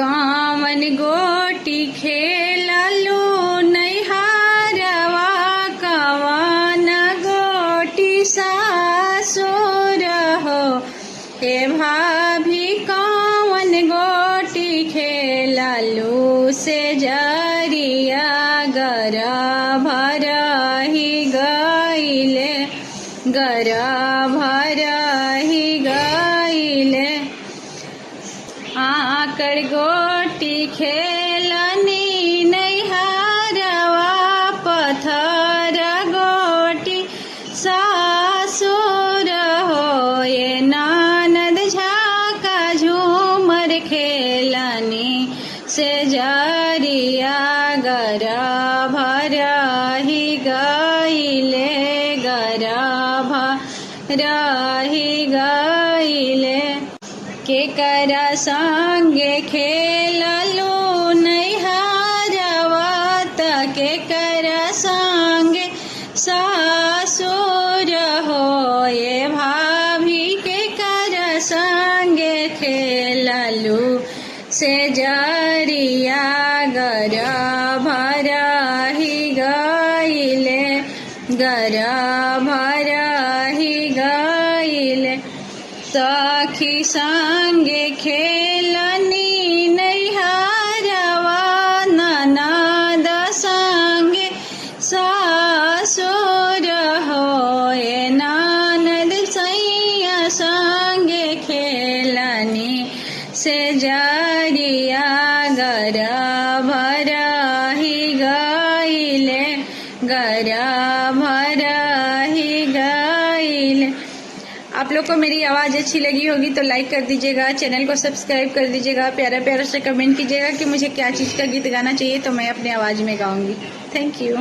कामन गोटी खेललू नैहारवा कवन गोटी सासुर हो। हे भाभी कामन गोटी खेललू से जरिया गर्भ रही गईले गर्भ रही गईले। आकड़ गोटी खेलनी नैहारवा पत्थर गोटी सासुर हो। ये ननद झाका झूमर खेलनी से जरिया गर्भ रही गईले गर्भ रही गईले। केकरा संगे खेललू नैहारवा त केकरा संगे सासुर हो। ये भाभी केकरा संगे खेललू से जरिया गर्भ रही गईले गर्भ रही गईले। सखी संगे खेलनी नैहारवा ननद संगे सासुर हो। ये ननद सैया संगे खेलनी से जरिया गर्भ रही गईले गर्भ रही गईले। आप लोग को मेरी आवाज़ अच्छी लगी होगी तो लाइक कर दीजिएगा, चैनल को सब्सक्राइब कर दीजिएगा, प्यारा प्यारा से कमेंट कीजिएगा कि मुझे क्या चीज़ का गीत गाना चाहिए तो मैं अपनी आवाज़ में गाऊंगी। Thank you.